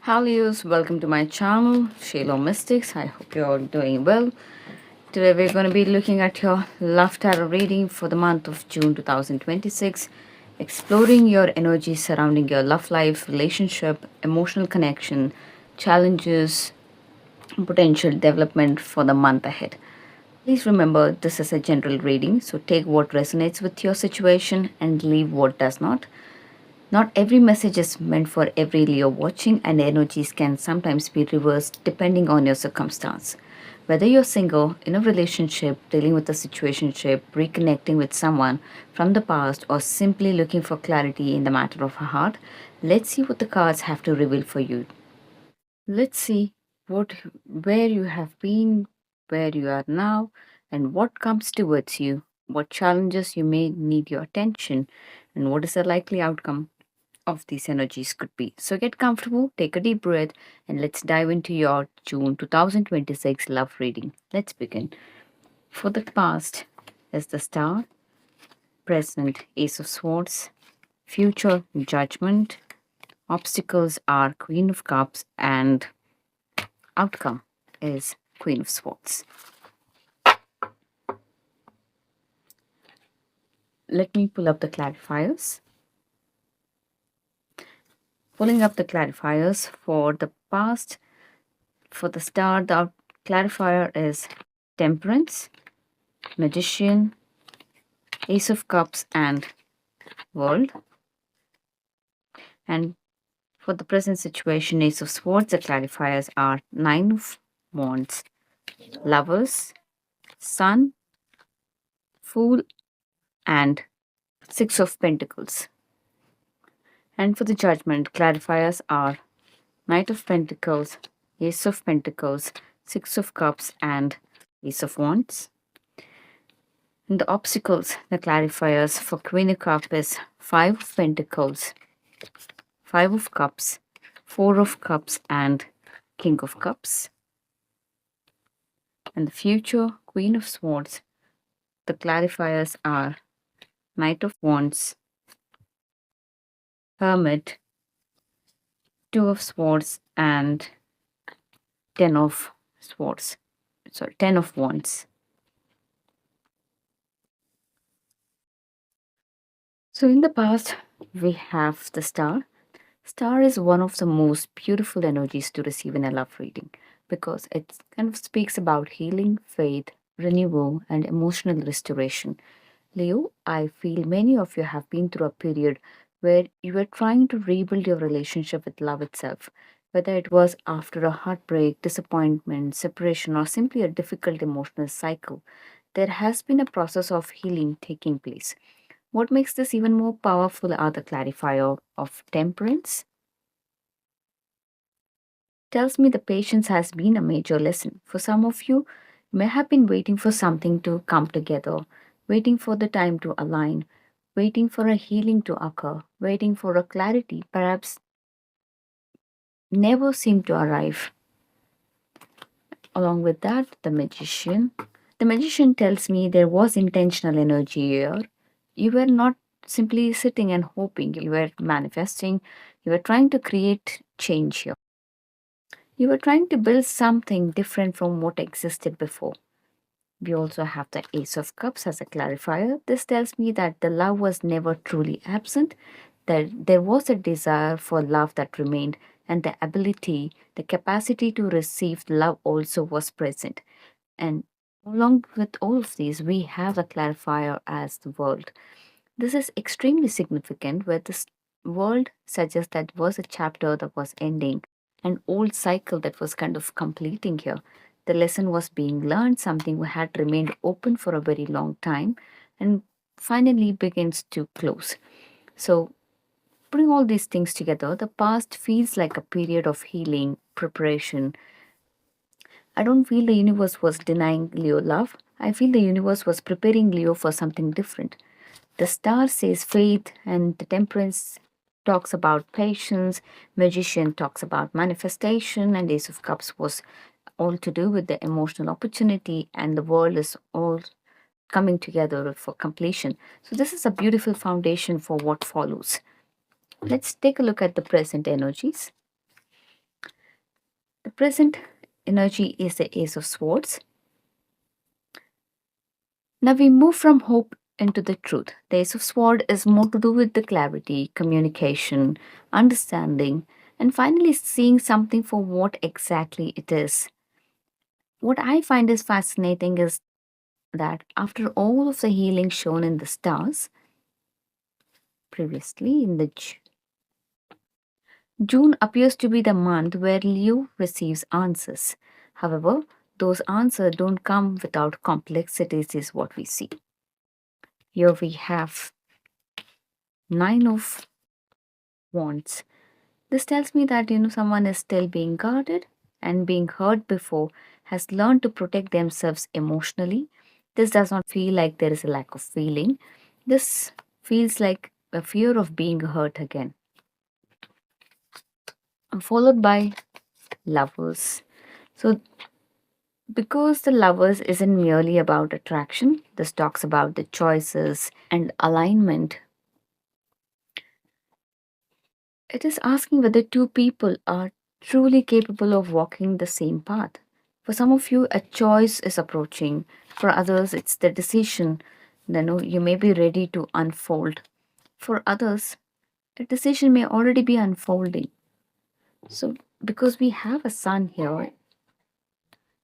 Hello, welcome to my channel, SHELO Mystics. I hope you're all doing well. Today we're going to be looking at your love tarot reading for the month of June 2026, exploring your energy surrounding your love life, relationship, emotional connection, challenges, and potential development for the month ahead. Please remember this is a general reading, so take what resonates with your situation and leave what does not. Not every message is meant for every Leo watching, and energies can sometimes be reversed depending on your circumstance. Whether you're single, in a relationship, dealing with a situationship, reconnecting with someone from the past, or simply looking for clarity in the matter of a heart, let's see what the cards have to reveal for you. Let's see what where you have been, where you are now, and what comes towards you, what challenges you may need your attention, and what is the likely outcome of these energies could be. So get comfortable, take a deep breath, and let's dive into your June 2026 love reading. Let's begin. For the past is the Star, present Ace of Swords, future Judgment, obstacles are Queen of Cups, and outcome is Queen of Swords. Let me pull up the clarifiers. Pulling up the clarifiers for the past, for the Star, the clarifier is Temperance, Magician, Ace of Cups, and World. And for the present situation, Ace of Swords, the clarifiers are Nine of Wands, Lovers, Sun, Fool, and Six of Pentacles. And for the Judgment, clarifiers are Knight of Pentacles, Ace of Pentacles, Six of Cups, and Ace of Wands. And the obstacles, the clarifiers for Queen of Cups is Five of Pentacles, Five of Cups, Four of Cups, and King of Cups. And the future Queen of Swords, the clarifiers are Knight of Wands, Hermit, Two of Swords, and Ten of Swords. Sorry, Ten of Wands. So in the past, we have the Star. Star is one of the most beautiful energies to receive in a love reading because it kind of speaks about healing, faith, renewal, and emotional restoration. Leo, I feel many of you have been through a period where you were trying to rebuild your relationship with love itself, whether it was after a heartbreak, disappointment, separation, or simply a difficult emotional cycle. There has been a process of healing taking place. What makes this even more powerful are the clarifier of temperance. Tells me the patience has been a major lesson. For some of you, you may have been waiting for something to come together, waiting for the time to align, waiting for a healing to occur, waiting for a clarity perhaps never seemed to arrive. Along with that, the magician. The magician tells me there was intentional energy here. You were not simply sitting and hoping, you were manifesting, you were trying to create change here. You were trying to build something different from what existed before. We also have the Ace of Cups as a clarifier. This tells me that the love was never truly absent, that there was a desire for love that remained, and the ability, the capacity to receive love also was present. And along with all of these, we have a clarifier as the world. This is extremely significant, where this world suggests that was a chapter that was ending, an old cycle that was kind of completing here. The lesson was being learned, something had remained open for a very long time, and finally begins to close. So, putting all these things together, the past feels like a period of healing, preparation. I don't feel the universe was denying Leo love. I feel the universe was preparing Leo for something different. The Star says faith, and the Temperance talks about patience, Magician talks about manifestation, and Ace of Cups was all to do with the emotional opportunity, and the world is all coming together for completion. So, this is a beautiful foundation for what follows. Let's take a look at the present energies. present energy is the Ace of Swords. Now we move from hope into the truth. The Ace of Swords is more to do with the clarity, communication, understanding, and finally seeing something for what exactly it is. What I find is fascinating is that after all of the healing shown in the stars previously in the June appears to be the month where Leo receives answers. However, those answers don't come without complexities, is what we see. Here we have Nine of Wands. This tells me that someone is still being guarded and being hurt before, has learned to protect themselves emotionally. This does not feel like there is a lack of feeling. This feels like a fear of being hurt again. Followed by Lovers. So because the Lovers isn't merely about attraction, this talks about the choices and alignment. It is asking whether two people are truly capable of walking the same path. For some of you, a choice is approaching. For others, it's the decision. You may be ready to unfold. For others, a decision may already be unfolding. So, because we have a sun here,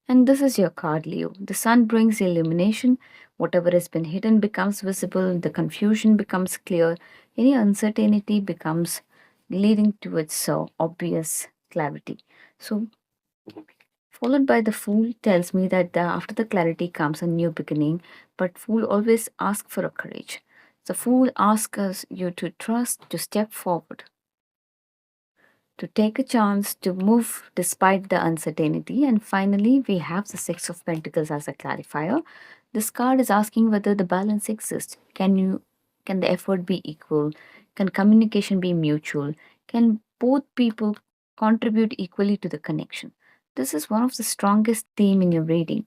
and this is your card, Leo. The sun brings illumination. Whatever has been hidden becomes visible. The confusion becomes clear. Any uncertainty becomes leading to its obvious clarity. So, followed by the Fool tells me that after the clarity comes a new beginning, but Fool always asks for a courage. The Fool asks us you to trust, to step forward, to take a chance to move despite the uncertainty. And finally, we have the Six of Pentacles as a clarifier. This card is asking whether the balance exists. Can the effort be equal? Can communication be mutual? Can both people contribute equally to the connection? This is one of the strongest theme in your reading.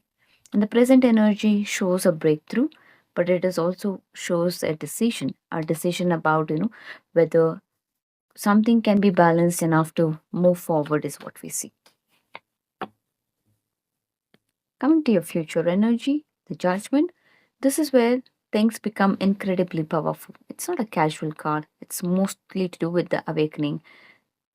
And the present energy shows a breakthrough, but it is also shows a decision about whether something can be balanced enough to move forward is what we see. Coming to your future energy, the Judgment, this is where things become incredibly powerful. It's not a casual card, it's mostly to do with the awakening.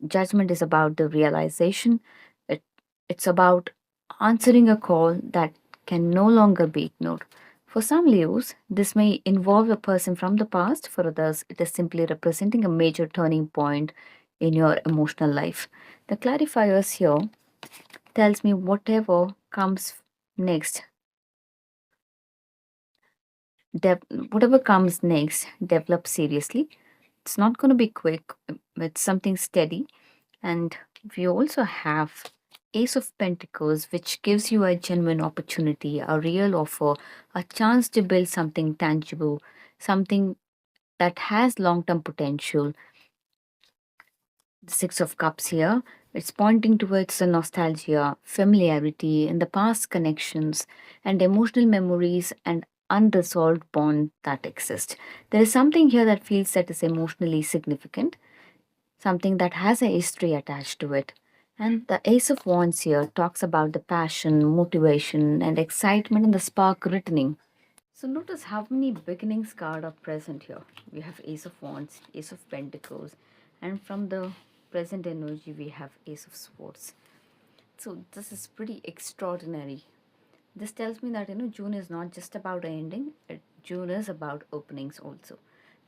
Judgment is about the realization, it, it's about answering a call that can no longer be ignored. For some Leos, this may involve a person from the past. For others, it is simply representing a major turning point in your emotional life. The clarifiers here tells me whatever comes next, whatever comes next, develop seriously. It's not going to be quick. It's something steady. And we also have Ace of Pentacles, which gives you a genuine opportunity, a real offer, a chance to build something tangible, something that has long-term potential. The Six of Cups here, it's pointing towards the nostalgia, familiarity, and the past connections and emotional memories and unresolved bond that exist. There is something here that feels that is emotionally significant, something that has a history attached to it. And the Ace of Wands here talks about the passion, motivation, and excitement and the spark returning. So notice how many beginnings card are present here. We have Ace of Wands, Ace of Pentacles, and from the present energy we have Ace of Swords. So this is pretty extraordinary. This tells me that June is not just about ending. June is about openings also.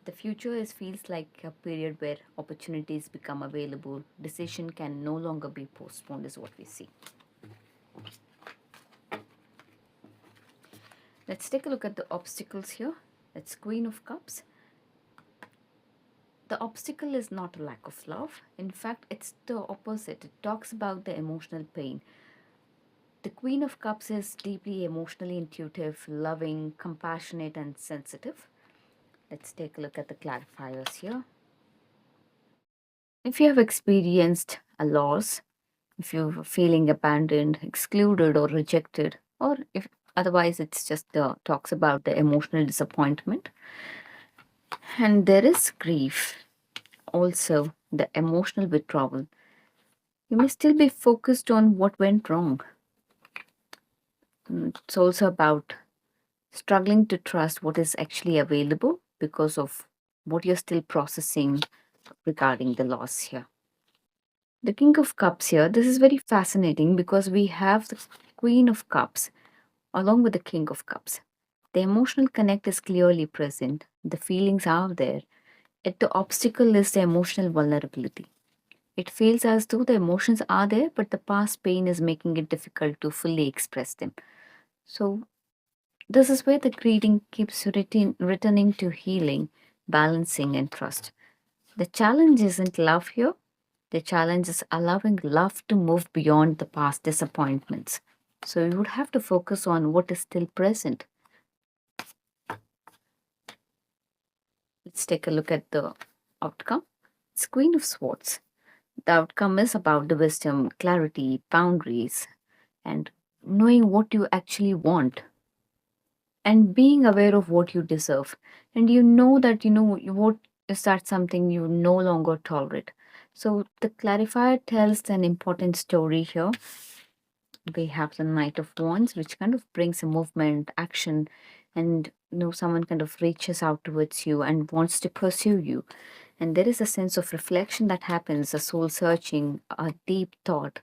The future is feels like a period where opportunities become available. Decision can no longer be postponed is what we see. Let's take a look at the obstacles here. It's Queen of Cups. The obstacle is not a lack of love. In fact, it's the opposite. It talks about the emotional pain. The Queen of Cups is deeply emotionally intuitive, loving, compassionate, and sensitive. Let's take a look at the clarifiers here. If you have experienced a loss, if you're feeling abandoned, excluded, or rejected, or if otherwise it's just talks about the emotional disappointment, and there is grief, also the emotional withdrawal. You may still be focused on what went wrong. It's also about struggling to trust what is actually available because of what you're still processing regarding the loss here. The King of Cups here, this is very fascinating because we have the Queen of Cups along with the King of Cups. The emotional connect is clearly present, the feelings are there, yet the obstacle is the emotional vulnerability. It feels as though the emotions are there, but the past pain is making it difficult to fully express them. So, this is where the reading keeps returning to healing, balancing, and trust. The challenge isn't love here, the challenge is allowing love to move beyond the past disappointments. So, you would have to focus on what is still present. Let's take a look at the outcome. It's Queen of Swords. The outcome is about the wisdom, clarity, boundaries, and knowing what you actually want and being aware of what you deserve. And you know that what is that something you no longer tolerate. So the clarifier tells an important story here. We have the Knight of Wands, which kind of brings a movement, action, and someone kind of reaches out towards you and wants to pursue you. And there is a sense of reflection that happens, a soul searching, a deep thought,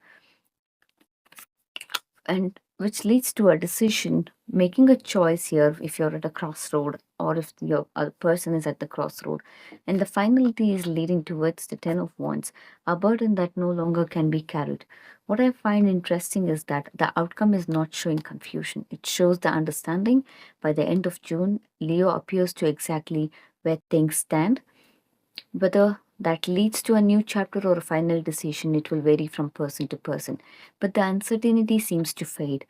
and which leads to a decision, making a choice here if you're at a crossroad or if your a person is at the crossroad. And the finality is leading towards the Ten of Wands, a burden that no longer can be carried. What I find interesting is that the outcome is not showing confusion, it shows the understanding. By the end of June, Leo appears to exactly where things stand. Whether that leads to a new chapter or a final decision, it will vary from person to person. But the uncertainty seems to fade.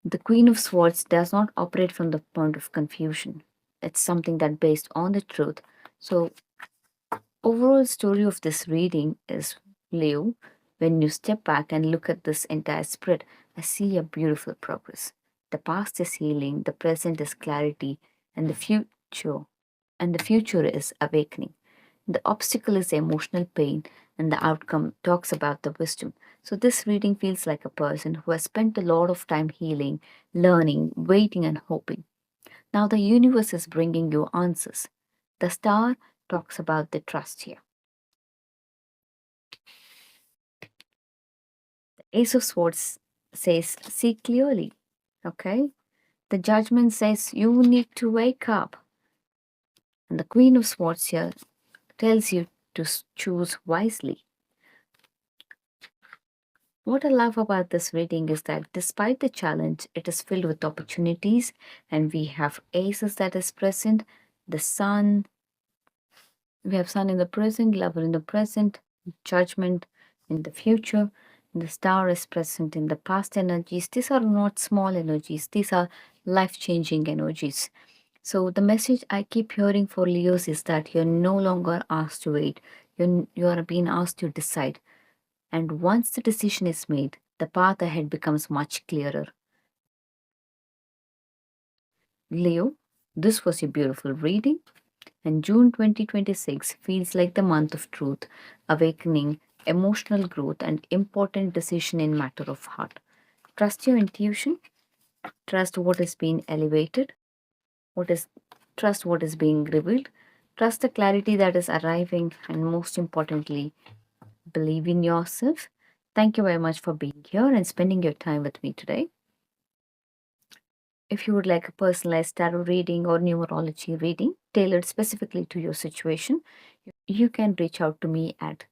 The Queen of Swords does not operate from the point of confusion. It's something that based on the truth. So overall story of this reading is, Leo, when you step back and look at this entire spread, I see a beautiful progress. The past is healing, the present is clarity, and the future is awakening. The obstacle is the emotional pain, and the outcome talks about the wisdom. So, this reading feels like a person who has spent a lot of time healing, learning, waiting, and hoping. Now, the universe is bringing you answers. The star talks about the trust here. Ace of Swords says, see clearly. Okay? The judgment says, you need to wake up. And the Queen of Swords here tells you to choose wisely. What I love about this reading is that despite the challenge, it is filled with opportunities, and we have aces that is present, the sun, we have sun in the present, lover in the present, judgment in the future, and the star is present in the past energies. These are not small energies, these are life-changing energies. So the message I keep hearing for Leos is that you're no longer asked to wait. You are being asked to decide. And once the decision is made, the path ahead becomes much clearer. Leo, this was a beautiful reading, and June 2026 feels like the month of truth, awakening, emotional growth, and important decision in matter of heart. Trust your intuition, trust what is being elevated, what is trust what is being revealed, trust the clarity that is arriving, and most importantly, believe in yourself. Thank you very much for being here and spending your time with me today. If you would like a personalized tarot reading or numerology reading tailored specifically to your situation, you can reach out to me at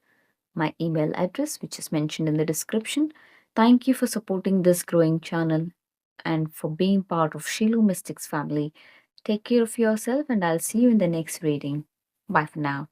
my email address, which is mentioned in the description. Thank you for supporting this growing channel and for being part of SHELO Mystics family. Take care of yourself, and I'll see you in the next reading. Bye for now.